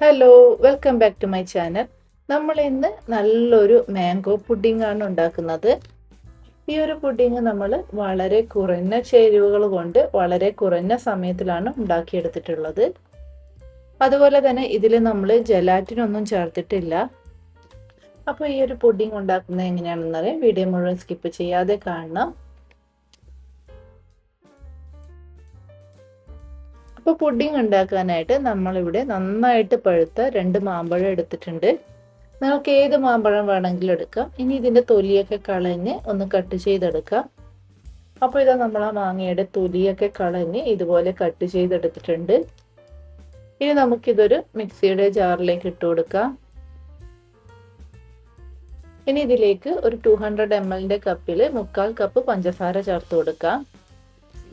Hello, welcome back to my channel. നമ്മൾ ഇന്ന് നല്ലൊരു മാംഗോ പുഡിംഗ് ആണ് ഉണ്ടാക്കുന്നത്. ഈ ഒരു പുഡിംഗ് നമ്മൾ വളരെ കുറഞ്ഞ ചേരുവകൾ കൊണ്ട് വളരെ കുറഞ്ഞ സമയത്തിലാണ് ഉണ്ടാക്കിയെടുത്തിട്ടുള്ളത്. അതുപോലെ തന്നെ ഇതിൽ നമ്മൾ ജലാറ്റിനൊന്നും ചേർത്തിട്ടില്ല. അപ്പോൾ ഈ ഒരു പുഡിംഗ് ഉണ്ടാക്കുന്നത് എങ്ങനെയാണെന്നറിയാം. വീഡിയോ മുഴുവൻ സ്കിപ്പ് ചെയ്യാതെ കാണണം. അപ്പോൾ പുഡിംഗ് ഉണ്ടാക്കാനായിട്ട് നമ്മളിവിടെ നന്നായിട്ട് പഴുത്ത 2 മാമ്പഴം എടുത്തിട്ടുണ്ട്. നിങ്ങൾക്ക് ഏത് മാമ്പഴം വേണമെങ്കിലും എടുക്കാം. ഇനി ഇതിൻ്റെ തൊലിയൊക്കെ കളഞ്ഞ് ഒന്ന് കട്ട് ചെയ്തെടുക്കാം. അപ്പോൾ ഇതാ നമ്മൾ ആ മാങ്ങയുടെ തൊലിയൊക്കെ കളഞ്ഞ് ഇതുപോലെ കട്ട് ചെയ്തെടുത്തിട്ടുണ്ട്. ഇനി നമുക്കിതൊരു മിക്സിയുടെ ജാറിലേക്ക് ഇട്ട് കൊടുക്കാം. ഇനി ഇതിലേക്ക് ഒരു 200 ml കപ്പിൽ 1/4 കപ്പ് പഞ്ചസാര ചേർത്ത് കൊടുക്കാം.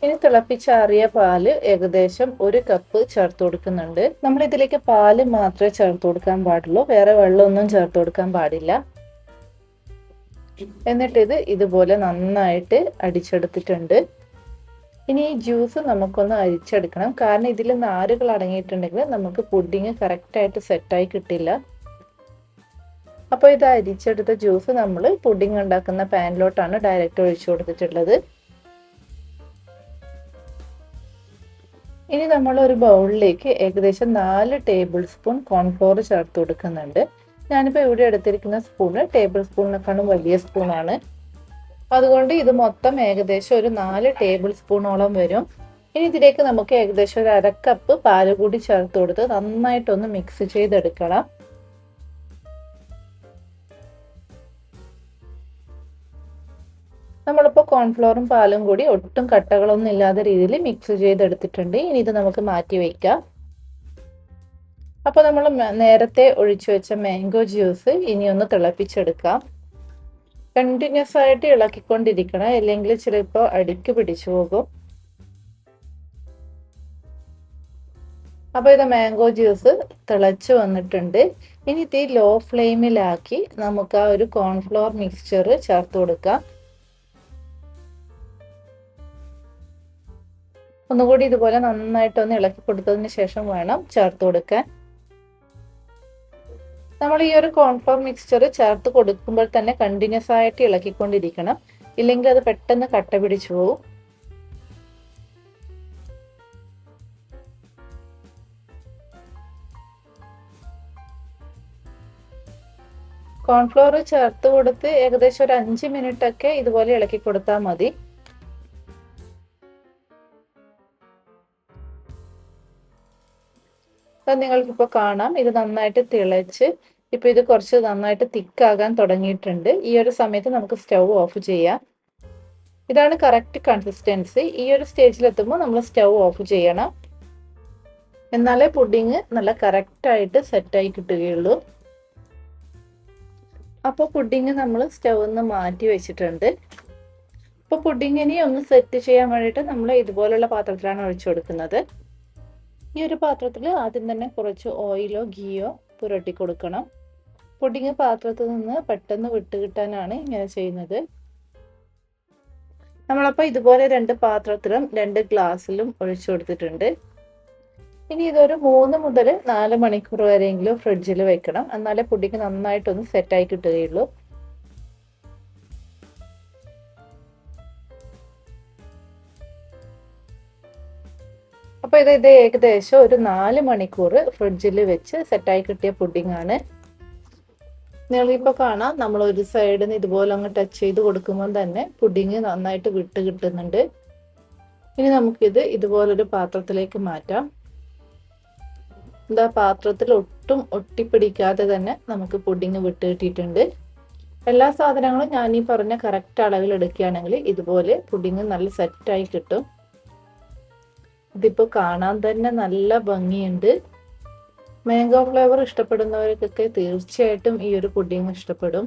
ഇനി തിളപ്പിച്ചാറിയ പാല് ഏകദേശം 1 കപ്പ് ചേർത്ത് കൊടുക്കുന്നുണ്ട്. നമ്മൾ ഇതിലേക്ക് പാല് മാത്രമേ ചേർത്ത് കൊടുക്കാൻ പാടുള്ളൂ, വേറെ വെള്ളമൊന്നും ചേർത്ത് കൊടുക്കാൻ പാടില്ല. എന്നിട്ട് ഇത് ഇതുപോലെ നന്നായിട്ട് അടിച്ചെടുത്തിട്ടുണ്ട്. ഇനി ഈ ജ്യൂസ് നമുക്കൊന്ന് അരിച്ചെടുക്കണം, കാരണം ഇതിൽ നാരുകൾ അടങ്ങിയിട്ടുണ്ടെങ്കിൽ നമുക്ക് പുഡിങ് കറക്റ്റായിട്ട് സെറ്റായി കിട്ടില്ല. അപ്പോൾ ഇത് അരിച്ചെടുത്ത ജ്യൂസ് നമ്മൾ പുഡിങ് ഉണ്ടാക്കുന്ന പാനിലോട്ടാണ് ഡയറക്റ്റ് ഒഴിച്ചു കൊടുത്തിട്ടുള്ളത്. ഇനി നമ്മൾ ഒരു ബൗളിലേക്ക് ഏകദേശം 4 ടേബിൾ സ്പൂൺ കോൺഫ്ലോർ ചേർത്ത് കൊടുക്കുന്നുണ്ട്. ഞാനിപ്പോൾ ഇവിടെ എടുത്തിരിക്കുന്ന സ്പൂണ് ടേബിൾ സ്പൂണിനെക്കാളും വലിയ സ്പൂണാണ്. അതുകൊണ്ട് ഇത് മൊത്തം ഏകദേശം ഒരു 4 ടേബിൾ സ്പൂണോളം വരും. ഇനി ഇതിലേക്ക് നമുക്ക് ഏകദേശം ഒരു 1/2 കപ്പ് പാല് കൂടി ചേർത്ത് കൊടുത്ത് നന്നായിട്ടൊന്ന് മിക്സ് ചെയ്തെടുക്കണം. നമ്മളിപ്പോൾ കോൺഫ്ലോറും പാലും കൂടി ഒട്ടും കട്ടകളൊന്നും ഇല്ലാത്ത രീതിയിൽ മിക്സ് ചെയ്തെടുത്തിട്ടുണ്ട്. ഇനി ഇത് നമുക്ക് മാറ്റി വയ്ക്കാം. അപ്പോൾ നമ്മൾ നേരത്തെ ഒഴിച്ചു വെച്ച മാംഗോ ജ്യൂസ് ഇനി ഒന്ന് തിളപ്പിച്ചെടുക്കാം. കണ്ടിന്യൂസ് ആയിട്ട് ഇളക്കിക്കൊണ്ടിരിക്കണം, അല്ലെങ്കിൽ ചിലപ്പോൾ അടിക്ക് പിടിച്ചു പോകും. അപ്പോൾ ഇത് മാംഗോ ജ്യൂസ് തിളച്ച് വന്നിട്ടുണ്ട്. ഇനി ഇത് ലോ ഫ്ലെയിമിലാക്കി നമുക്ക് ആ ഒരു കോൺഫ്ലോർ മിക്സ്ചർ ചേർത്ത് കൊടുക്കാം. ഒന്നുകൂടി ഇതുപോലെ നന്നായിട്ടൊന്ന് ഇളക്കി കൊടുത്തതിന് ശേഷം വേണം ചേർത്ത് കൊടുക്കാൻ. നമ്മൾ ഈ ഒരു കോൺഫ്ലോർ മിക്സ്ചർ ചേർത്ത് കൊടുക്കുമ്പോൾ തന്നെ കണ്ടിന്യൂസ് ആയിട്ട് ഇളക്കിക്കൊണ്ടിരിക്കണം, ഇല്ലെങ്കിൽ അത് പെട്ടെന്ന് കട്ട പിടിച്ചു പോകും. കോൺഫ്ലോർ ചേർത്ത് കൊടുത്ത് ഏകദേശം ഒരു 5 മിനിറ്റ് ഒക്കെ ഇതുപോലെ ഇളക്കി കൊടുത്താൽ മതി. നിങ്ങൾക്കിപ്പോൾ കാണാം, ഇത് നന്നായിട്ട് തിളച്ച് ഇപ്പൊ ഇത് കുറച്ച് നന്നായിട്ട് തിക്കാകാൻ തുടങ്ങിയിട്ടുണ്ട്. ഈ ഒരു സമയത്ത് നമുക്ക് സ്റ്റൗ ഓഫ് ചെയ്യാം. ഇതാണ് കറക്റ്റ് കൺസിസ്റ്റൻസി. ഈ ഒരു സ്റ്റേജിലെത്തുമ്പോൾ നമ്മൾ സ്റ്റൗ ഓഫ് ചെയ്യണം, എന്നാലേ പുഡിങ് നല്ല കറക്റ്റായിട്ട് സെറ്റായി കിട്ടുകയുള്ളൂ. അപ്പോൾ പുഡിങ് നമ്മൾ സ്റ്റൗന്ന് മാറ്റി വെച്ചിട്ടുണ്ട്. ഇപ്പോൾ പുഡിങ്ങിനെ ഒന്ന് സെറ്റ് ചെയ്യാൻ വേണ്ടിയിട്ട് നമ്മൾ ഇതുപോലുള്ള പാത്രത്തിലാണ് ഒഴിച്ചു കൊടുക്കുന്നത്. ഈ ഒരു പാത്രത്തിൽ ആദ്യം തന്നെ കുറച്ച് ഓയിലോ ഗീയോ പുരട്ടി കൊടുക്കണം. പുഡിങ് പാത്രത്തിൽ നിന്ന് പെട്ടെന്ന് വിട്ട് കിട്ടാനാണ് ഇങ്ങനെ ചെയ്യുന്നത്. നമ്മളപ്പോൾ ഇതുപോലെ 2 പാത്രത്തിലും 2 ഗ്ലാസ്സിലും ഒഴിച്ചു കൊടുത്തിട്ടുണ്ട്. ഇനി ഇതൊരു 3 മുതൽ 4 മണിക്കൂർ വരെയെങ്കിലും ഫ്രിഡ്ജിൽ വെക്കണം, എന്നാലേ പുഡിങ് നന്നായിട്ടൊന്ന് സെറ്റായി കിട്ടുകയുള്ളൂ. അപ്പോൾ ഇത് ഏകദേശം ഒരു 4 മണിക്കൂർ ഫ്രിഡ്ജിൽ വെച്ച് സെറ്റായി കിട്ടിയ പുഡിംഗ് ആണ്. നിങ്ങളിപ്പോൾ കാണാം, നമ്മൾ ഒരു സൈഡിൽ നിന്ന് ഇതുപോലെ അങ്ങ് ടച്ച് ചെയ്ത് കൊടുക്കുമ്പോൾ തന്നെ പുഡിങ് നന്നായിട്ട് വിട്ട് കിട്ടുന്നുണ്ട്. ഇനി നമുക്കിത് ഇതുപോലൊരു പാത്രത്തിലേക്ക് മാറ്റാം. എന്താ പാത്രത്തിൽ ഒട്ടും ഒട്ടിപ്പിടിക്കാതെ തന്നെ നമുക്ക് പുഡിങ് വിട്ട് കിട്ടിയിട്ടുണ്ട്. എല്ലാ സാധനങ്ങളും ഞാൻ ഈ പറഞ്ഞ കറക്റ്റ് അളവിൽ എടുക്കുകയാണെങ്കിൽ ഇതുപോലെ പുഡിങ് നല്ല സെറ്റായി കിട്ടും. ഇതിപ്പോൾ കാണാൻ തന്നെ നല്ല ഭംഗിയുണ്ട്. മാംഗോ ഫ്ലേവർ ഇഷ്ടപ്പെടുന്നവർക്കൊക്കെ തീർച്ചയായിട്ടും ഈ ഒരു പുഡിങ് ഇഷ്ടപ്പെടും.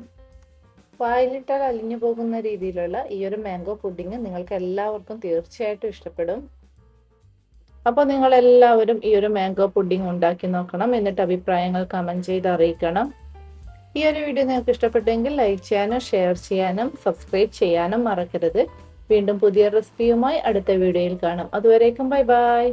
വായിലിട്ടാൽ അലിഞ്ഞു പോകുന്ന രീതിയിലുള്ള ഈ ഒരു മാംഗോ പുഡിങ് നിങ്ങൾക്ക് എല്ലാവർക്കും തീർച്ചയായിട്ടും ഇഷ്ടപ്പെടും. അപ്പോൾ നിങ്ങളെല്ലാവരും ഈ ഒരു മാംഗോ പുഡിങ് ഉണ്ടാക്കി നോക്കണം, എന്നിട്ട് അഭിപ്രായങ്ങൾ കമൻറ്റ് ചെയ്ത് അറിയിക്കണം. ഈ ഒരു വീഡിയോ നിങ്ങൾക്ക് ഇഷ്ടപ്പെട്ടെങ്കിൽ ലൈക്ക് ചെയ്യാനും ഷെയർ ചെയ്യാനും സബ്സ്ക്രൈബ് ചെയ്യാനും മറക്കരുത്. വീണ്ടും പുതിയ റെസിപ്പിയുമായി അടുത്ത വീഡിയോയിൽ കാണാം. അതുവരേക്കും ബൈ ബൈ.